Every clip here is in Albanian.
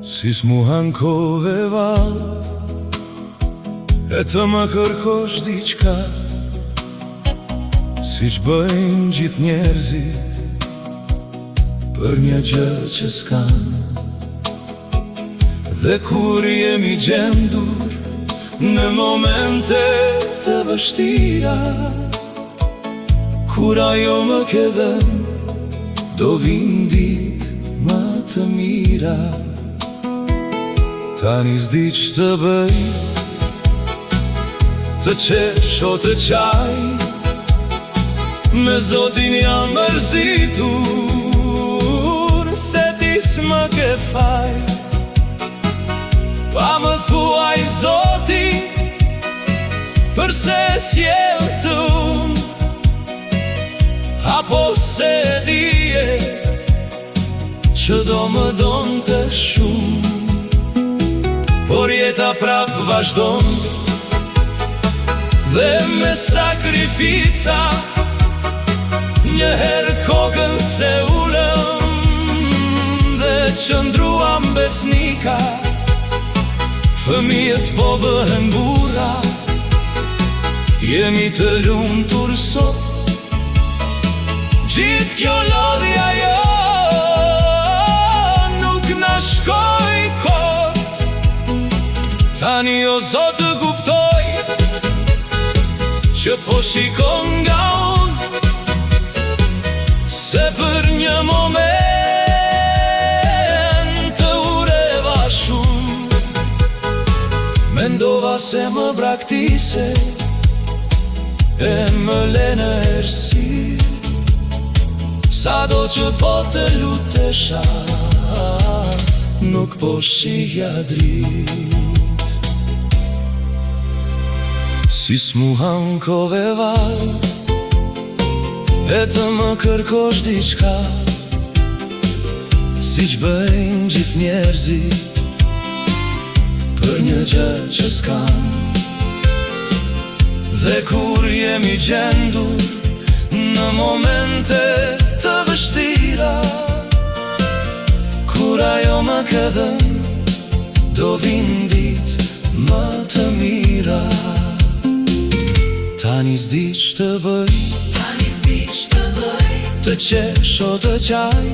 Si s'muhan kohë e val, e të më kërkosh diqka, si që bëjnë gjithë njerëzit për një gjë që s'kan. Dhe kur jemi gjendur në momente të vështira, kur ajo më ke dhënë, do vinë ditë më të mira. Tani s'di që të bëj, të qesh o të qaj, me Zotin jam mërzitur, se ti s'më ke faj. Pa më thuaj Zoti, përse s'jel të unë, apo se dije që do më donë të shumë. Por jeta prap vazhdon, dhe me sakrifica njëherë kokën se ulëm, dhe qëndruam besnika, fëmijët po bëhen burra. Jemi të lumtur sot, gjithë kjo lodhja jo nuk na shkoj kot. Tani o Zotë kuptoj, që po shikon nga unë, se për një moment të ureva shumë. Mendova se më braktise, e më lene errësirë, sa do që po të lutesha, nuk po shihja dritë. Si s'muhan kohë e val, e të më kërkosh diqka, si që bëjnë gjithë njerëzit për një gjë që s'kan. Dhe kur jemi gjendur në momente të vështira, kur ajo më ke dhënë, do vinë ditë më të mira. Tani s'di që të bëj, të qesh o të qaj,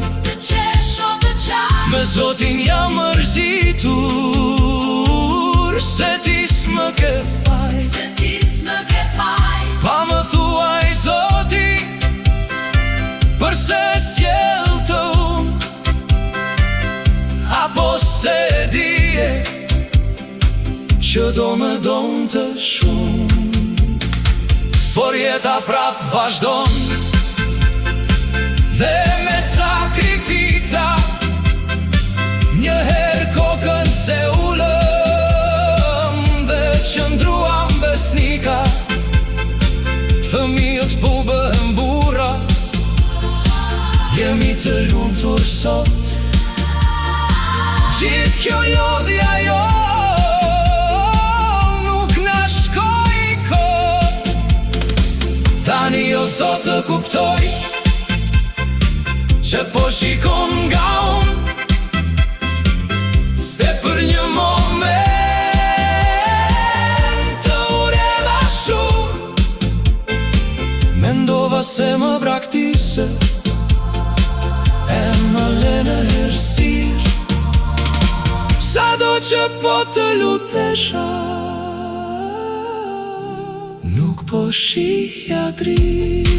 me Zotin jam mërzitur, se ti s'më ke faj. Pa më thuaj Zoti, përse s'jel të unë, apo se dije që do më donë të shumë. Por jeta prap vazhdon, dhe me sakrifica njëherë kokën se ulëm, dhe qëndruam besnika, fëmijët po bëhen burra. Jemi të lumtur sot, gjithë kjo lodhja jo nuk na shkoj kot. Tani o Zotë kuptoj, që po shikon nga unë, se për një moment të ureva shumë. Mendova se më braktise, e më lene errësirë, sa do që po të lutesha, nuk po shihja dritë.